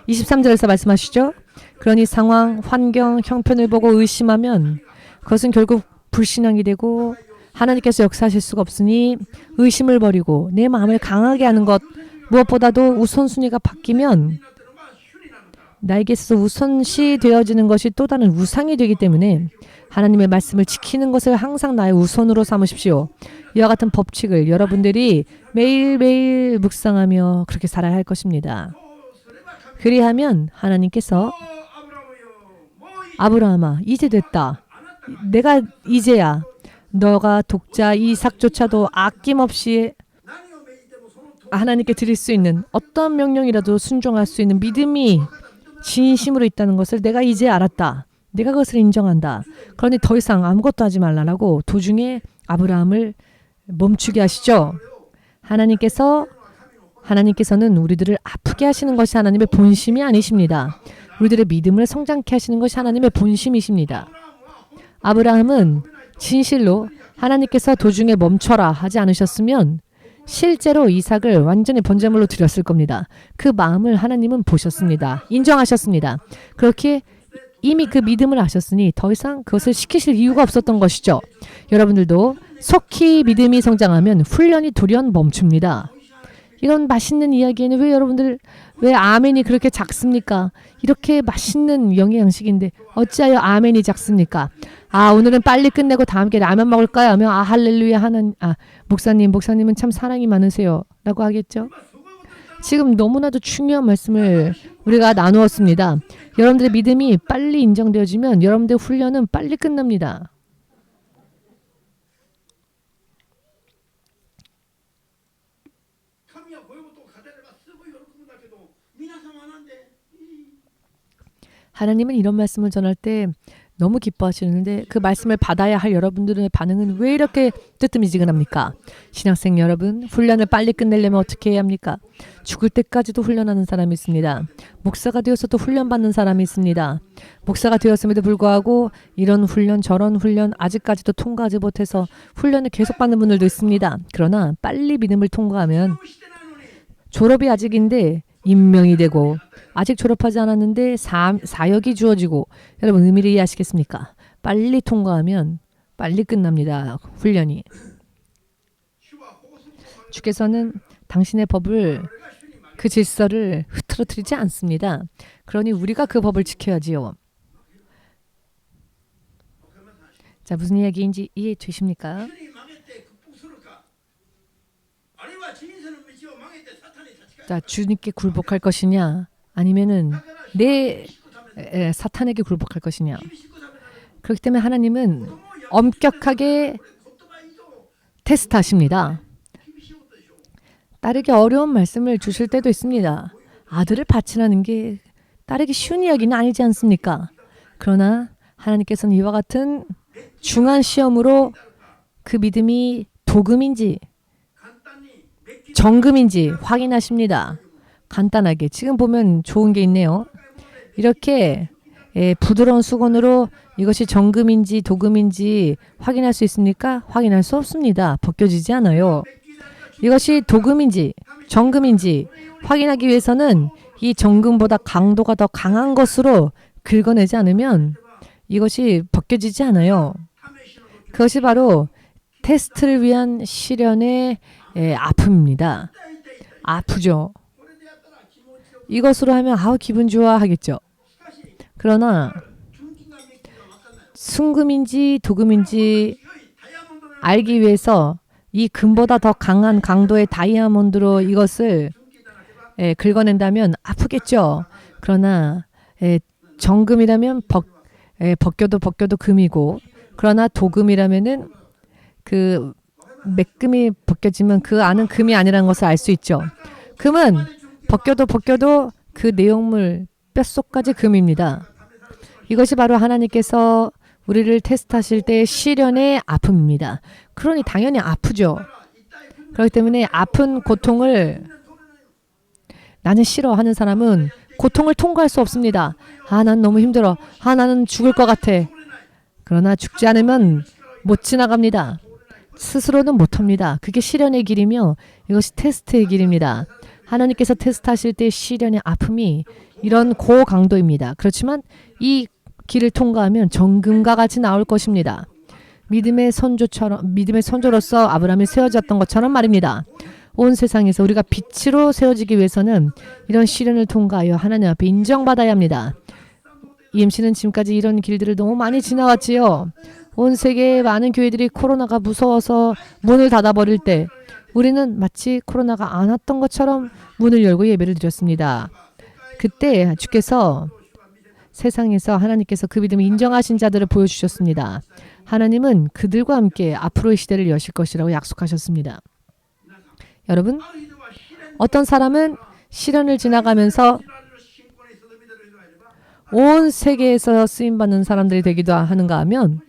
Speaker 1: 23절에서 말씀하시죠. 그러니 상황, 환경, 형편을 보고 의심하면 그것은 결국 불신앙이 되고 하나님께서 역사하실 수가 없으니 의심을 버리고 내 마음을 강하게 하는 것, 무엇보다도 우선순위가 바뀌면 나에게 있어서 우선시 되어지는 것이 또 다른 우상이 되기 때문에 하나님의 말씀을 지키는 것을 항상 나의 우선으로 삼으십시오. 이와 같은 법칙을 여러분들이 매일매일 묵상하며 그렇게 살아야 할 것입니다. 그리하면 하나님께서 아브라함아 이제 됐다. 내가 이제야 너가 독자 이삭조차도 아낌없이 하나님께 드릴 수 있는 어떤 명령이라도 순종할 수 있는 믿음이 진심으로 있다는 것을 내가 이제 알았다. 내가 그것을 인정한다. 그러니 더 이상 아무것도 하지 말라라고 도중에 아브라함을 멈추게 하시죠. 하나님께서는 우리들을 아프게 하시는 것이 하나님의 본심이 아니십니다. 우리들의 믿음을 성장케 하시는 것이 하나님의 본심이십니다. 아브라함은 진실로 하나님께서 도중에 멈춰라 하지 않으셨으면 실제로 이삭을 완전히 번제물로 드렸을 겁니다. 그 마음을 하나님은 보셨습니다. 인정하셨습니다. 그렇게 이미 그 믿음을 하셨으니 더 이상 그것을 시키실 이유가 없었던 것이죠. 여러분들도 속히 믿음이 성장하면 훈련이 돌연 멈춥니다. 이런 맛있는 이야기에는 왜 아멘이 그렇게 작습니까? 이렇게 맛있는 영양식인데 어찌하여 아멘이 작습니까? 오늘은 빨리 끝내고 다 함께 라면 먹을까요? 하면 할렐루야 목사님은 참 사랑이 많으세요 라고 하겠죠. 지금 너무나도 중요한 말씀을 우리가 나누었습니다. 여러분들의 믿음이 빨리 인정되어지면 여러분들의 훈련은 빨리 끝납니다. 하나님은 이런 말씀을 전할 때 너무 기뻐하시는데 그 말씀을 받아야 할 여러분들의 반응은 왜 이렇게 뜨뜻미지근합니까? 신학생 여러분, 훈련을 빨리 끝내려면 어떻게 해야 합니까? 죽을 때까지도 훈련하는 사람이 있습니다. 목사가 되어서도 훈련받는 사람이 있습니다. 목사가 되었음에도 불구하고 이런 훈련 저런 훈련 아직까지도 통과하지 못해서 훈련을 계속 받는 분들도 있습니다. 그러나 빨리 믿음을 통과하면 졸업이 아직인데 임명이 되고 아직 졸업하지 않았는데 사역이 주어지고 여러분 의미를 이해하시겠습니까? 빨리 통과하면 빨리 끝납니다. 훈련이. 주께서는 당신의 법을 그 질서를 흐트러뜨리지 않습니다. 그러니 우리가 그 법을 지켜야지요. 자, 무슨 이야기인지 이해 되십니까? 자, 주님께 굴복할 것이냐 아니면은 사탄에게 굴복할 것이냐. 그렇기 때문에 하나님은 엄격하게 테스트하십니다. 따르기 어려운 말씀을 주실 때도 있습니다. 아들을 바치라는 게 따르기 쉬운 이야기는 아니지 않습니까? 그러나 하나님께서는 이와 같은 중한 시험으로 그 믿음이 도금인지 정금인지 확인하십니다. 간단하게. 지금 보면 좋은 게 있네요. 이렇게 부드러운 수건으로 이것이 정금인지 도금인지 확인할 수 있습니까? 확인할 수 없습니다. 벗겨지지 않아요. 이것이 도금인지 정금인지 확인하기 위해서는 이 정금보다 강도가 더 강한 것으로 긁어내지 않으면 이것이 벗겨지지 않아요. 그것이 바로 테스트를 위한 시련의 아픔입니다. 아프죠. 이것으로 하면 기분 좋아 하겠죠. 그러나 순금인지 도금인지 알기 위해서 이 금보다 더 강한 강도의 다이아몬드로 이것을 긁어낸다면 아프겠죠. 그러나 정금이라면 벗겨도 금이고, 그러나 도금이라면은 그 매금이 벗겨지면 그 안은 금이 아니라는 것을 알 수 있죠. 금은 벗겨도 그 내용물 뼛속까지 금입니다. 이것이 바로 하나님께서 우리를 테스트하실 때의 시련의 아픔입니다. 그러니 당연히 아프죠. 그렇기 때문에 아픈 고통을 나는 싫어하는 사람은 고통을 통과할 수 없습니다. 난 너무 힘들어. 나는 죽을 것 같아. 그러나 죽지 않으면 못 지나갑니다. 스스로는 못합니다. 그게 시련의 길이며 이것이 테스트의 길입니다. 하나님께서 테스트하실 때 시련의 아픔이 이런 고강도입니다. 그렇지만 이 길을 통과하면 정금과 같이 나올 것입니다. 믿음의 선조로서 아브라함이 세워졌던 것처럼 말입니다. 온 세상에서 우리가 빛으로 세워지기 위해서는 이런 시련을 통과하여 하나님 앞에 인정받아야 합니다. EMC는 지금까지 이런 길들을 너무 많이 지나왔지요. 온 세계의 많은 교회들이 코로나가 무서워서 문을 닫아버릴 때 우리는 마치 코로나가 안 왔던 것처럼 문을 열고 예배를 드렸습니다. 그때 주께서 세상에서 하나님께서 그 믿음을 인정하신 자들을 보여주셨습니다. 하나님은 그들과 함께 앞으로의 시대를 여실 것이라고 약속하셨습니다. 여러분, 어떤 사람은 시련을 지나가면서 온 세계에서 쓰임받는 사람들이 되기도 하는가 하면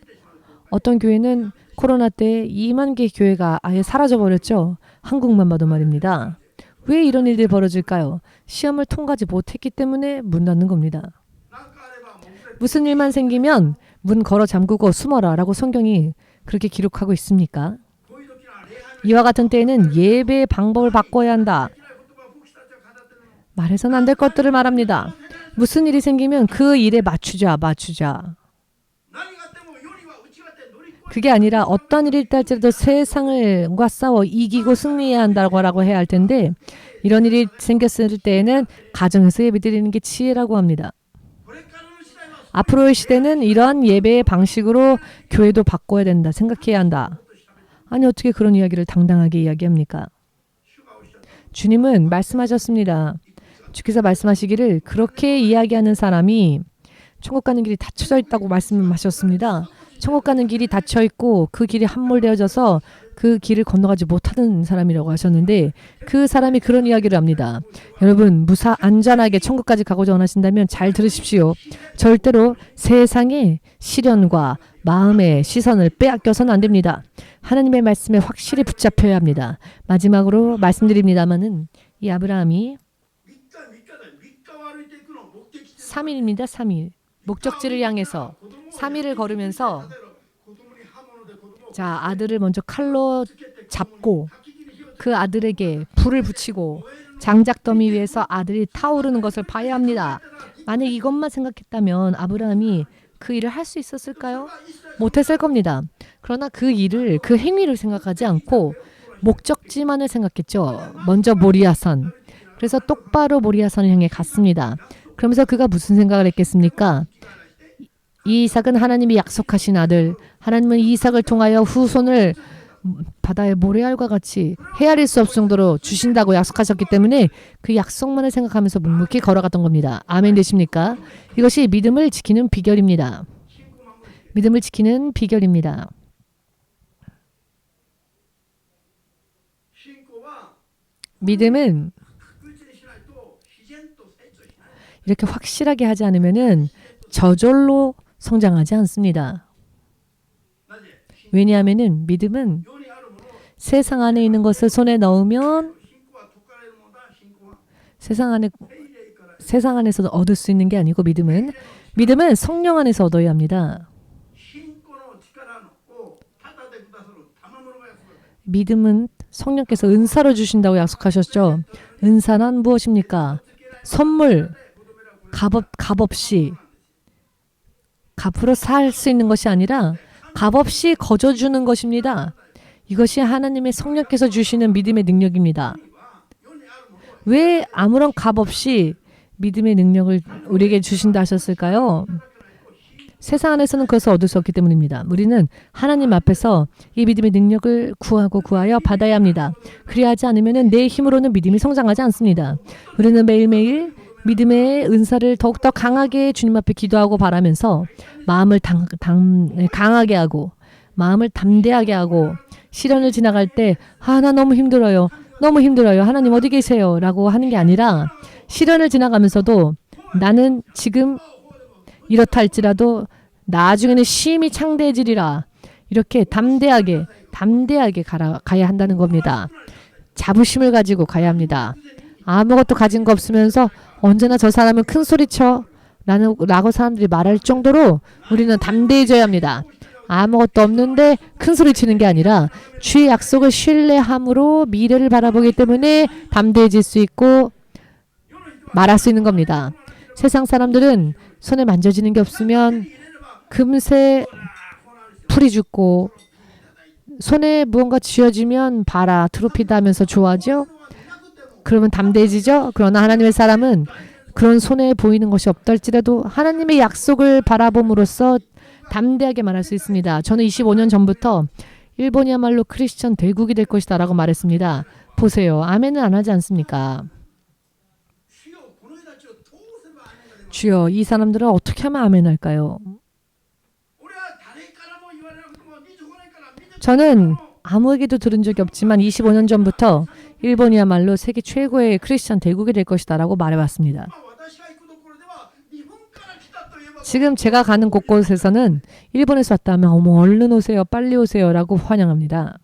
Speaker 1: 어떤 교회는 코로나 때 2만 개 교회가 아예 사라져버렸죠. 한국만 봐도 말입니다. 왜 이런 일들이 벌어질까요? 시험을 통과하지 못했기 때문에 문 닫는 겁니다. 무슨 일만 생기면 문 걸어 잠그고 숨어라 라고 성경이 그렇게 기록하고 있습니까? 이와 같은 때에는 예배의 방법을 바꿔야 한다. 말해서는 안 될 것들을 말합니다. 무슨 일이 생기면 그 일에 맞추자. 그게 아니라 어떤 일이 있다 할지라도 세상과 싸워 이기고 승리해야 한다고 해야 할 텐데 이런 일이 생겼을 때에는 가정에서 예배드리는 게 지혜라고 합니다. 앞으로의 시대는 이러한 예배의 방식으로 교회도 바꿔야 된다. 생각해야 한다. 아니 어떻게 그런 이야기를 당당하게 이야기합니까? 주님은 말씀하셨습니다. 주께서 말씀하시기를 그렇게 이야기하는 사람이 천국 가는 길이 닫혀져 있다고 말씀하셨습니다. 천국 가는 길이 닫혀 있고 그 길이 함몰되어져서 그 길을 건너가지 못하는 사람이라고 하셨는데 그 사람이 그런 이야기를 합니다. 여러분 안전하게 천국까지 가고자 원하신다면 잘 들으십시오. 절대로 세상의 시련과 마음의 시선을 빼앗겨서는 안 됩니다. 하나님의 말씀에 확실히 붙잡혀야 합니다. 마지막으로 말씀드립니다마는 이 아브라함이 3일입니다. 3일. 목적지를 향해서 3일을 걸으면서 자 아들을 먼저 칼로 잡고 그 아들에게 불을 붙이고 장작더미 위에서 아들이 타오르는 것을 봐야 합니다. 만약 이것만 생각했다면 아브라함이 그 일을 할 수 있었을까요? 못했을 겁니다. 그러나 그 행위를 생각하지 않고 목적지만을 생각했죠. 먼저 모리아산. 그래서 똑바로 모리아산을 향해 갔습니다. 그러면서 그가 무슨 생각을 했겠습니까? 이 이삭은 하나님이 약속하신 아들, 하나님은 이 이삭을 통하여 후손을 바다의 모래알과 같이 헤아릴 수 없을 정도로 주신다고 약속하셨기 때문에 그 약속만을 생각하면서 묵묵히 걸어갔던 겁니다. 아멘 되십니까? 이것이 믿음을 지키는 비결입니다. 믿음을 지키는 비결입니다. 믿음은 이렇게 확실하게 하지 않으면은 저절로 성장하지 않습니다. 왜냐하면은 믿음은 세상 안에 있는 것을 손에 넣으면 세상 안에서 얻을 수 있는 게 아니고 믿음은 성령 안에서 얻어야 합니다. 믿음은 성령께서 은사로 주신다고 약속하셨죠. 은사는 무엇입니까? 선물, 값없이 값으로 살 수 있는 것이 아니라 값없이 거저주는 것입니다. 이것이 하나님의 성령께서 주시는 믿음의 능력입니다. 왜 아무런 값없이 믿음의 능력을 우리에게 주신다 하셨을까요? 세상 안에서는 그것을 얻을 수 없기 때문입니다. 우리는 하나님 앞에서 이 믿음의 능력을 구하여 받아야 합니다. 그리하지 않으면 내 힘으로는 믿음이 성장하지 않습니다. 우리는 매일매일 믿음의 은사를 더욱더 강하게 주님 앞에 기도하고 바라면서 마음을 강하게 하고 마음을 담대하게 하고 시련을 지나갈 때 나 너무 힘들어요. 하나님 어디 계세요? 라고 하는 게 아니라 시련을 지나가면서도 나는 지금 이렇다 할지라도 나중에는 심히 창대해지리라. 이렇게 담대하게 가야 한다는 겁니다. 자부심을 가지고 가야 합니다. 아무것도 가진 거 없으면서 언제나 저 사람은 큰 소리쳐 라고 사람들이 말할 정도로 우리는 담대해져야 합니다. 아무것도 없는데 큰 소리 치는 게 아니라 주의 약속을 신뢰함으로 미래를 바라보기 때문에 담대해질 수 있고 말할 수 있는 겁니다. 세상 사람들은 손에 만져지는 게 없으면 금세 풀이 죽고 손에 무언가 쥐어지면 봐라 트로피다 하면서 좋아하죠. 그러면 담대해지죠. 그러나 하나님의 사람은 그런 손에 보이는 것이 없달지라도 하나님의 약속을 바라봄으로써 담대하게 말할 수 있습니다. 저는 25년 전부터 일본이야말로 크리스천 대국이 될 것이다 라고 말했습니다. 보세요. 아멘은 안 하지 않습니까? 주여, 이 사람들은 어떻게 하면 아멘 할까요? 저는 아무에게도 들은 적이 없지만 25년 전부터 일본이야말로 세계 최고의 크리스천 대국이 될 것이다 라고 말해왔습니다. 지금 제가 가는 곳곳에서는 일본에서 왔다면 어머 얼른 오세요, 빨리 오세요 라고 환영합니다.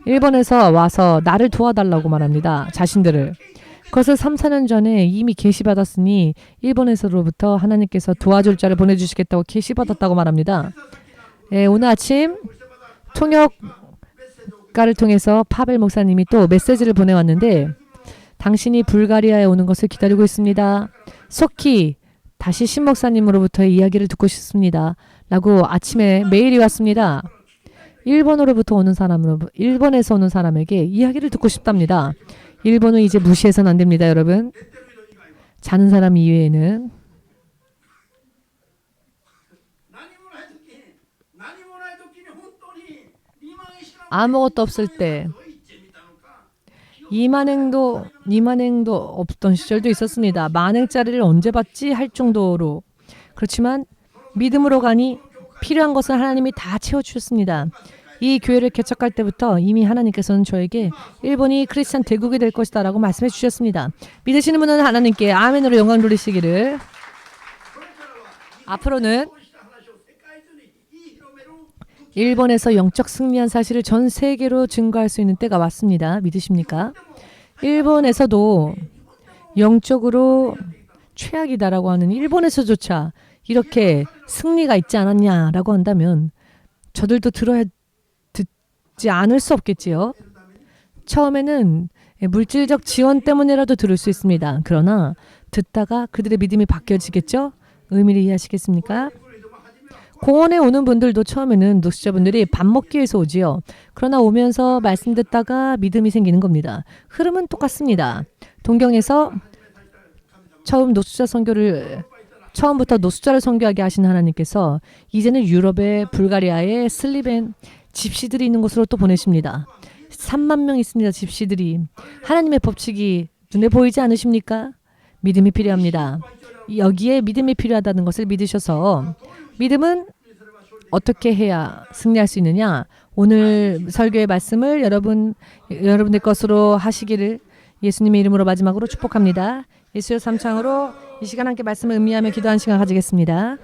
Speaker 1: 일본에서 와서 나를 도와달라고 말합니다. 자신들을. 그것을 3, 4년 전에 이미 계시받았으니 일본에서로부터 하나님께서 도와줄 자를 보내주시겠다고 계시받았다고 말합니다. 오늘 아침 통역가를 통해서 파벨 목사님이 또 메시지를 보내왔는데 당신이 불가리아에 오는 것을 기다리고 있습니다. 속히 다시 신 목사님으로부터의 이야기를 듣고 싶습니다. 라고 아침에 메일이 왔습니다. 일본에서 오는 사람에게 이야기를 듣고 싶답니다. 일본은 이제 무시해서는 안 됩니다, 여러분. 자는 사람 이외에는. 아무것도 없을 때 이만행도 없던 시절도 있었습니다. 만행짜리를 언제 받지 할 정도로. 그렇지만 믿음으로 가니 필요한 것은 하나님이 다 채워주셨습니다. 이 교회를 개척할 때부터 이미 하나님께서는 저에게 일본이 크리스찬 대국이 될 것이다 라고 말씀해 주셨습니다. 믿으시는 분은 하나님께 아멘으로 영광 돌리시기를. 앞으로는 일본에서 영적 승리한 사실을 전 세계로 증거할 수 있는 때가 왔습니다. 믿으십니까? 일본에서도 영적으로 최악이다라고 하는 일본에서조차 이렇게 승리가 있지 않았냐라고 한다면 저들도 듣지 않을 수 없겠지요. 처음에는 물질적 지원 때문에라도 들을 수 있습니다. 그러나 듣다가 그들의 믿음이 바뀌어지겠죠? 의미를 이해하시겠습니까? 공원에 오는 분들도 처음에는 녹수자분들이 밥 먹기 위해서 오지요. 그러나 오면서 말씀 듣다가 믿음이 생기는 겁니다. 흐름은 똑같습니다. 동경에서 처음부터 노숙자를 선교하게 하신 하나님께서 이제는 유럽의 불가리아의 슬리벤 집시들이 있는 곳으로 또 보내십니다. 3만 명 있습니다. 집시들이. 하나님의 법칙이 눈에 보이지 않으십니까? 믿음이 필요합니다. 여기에 믿음이 필요하다는 것을 믿으셔서 믿음은 어떻게 해야 승리할 수 있느냐? 오늘 설교의 말씀을 여러분들 것으로 하시기를 예수님의 이름으로 마지막으로 축복합니다. 예수여 삼창으로 이 시간 함께 말씀을 음미하며 기도하는 시간 가지겠습니다.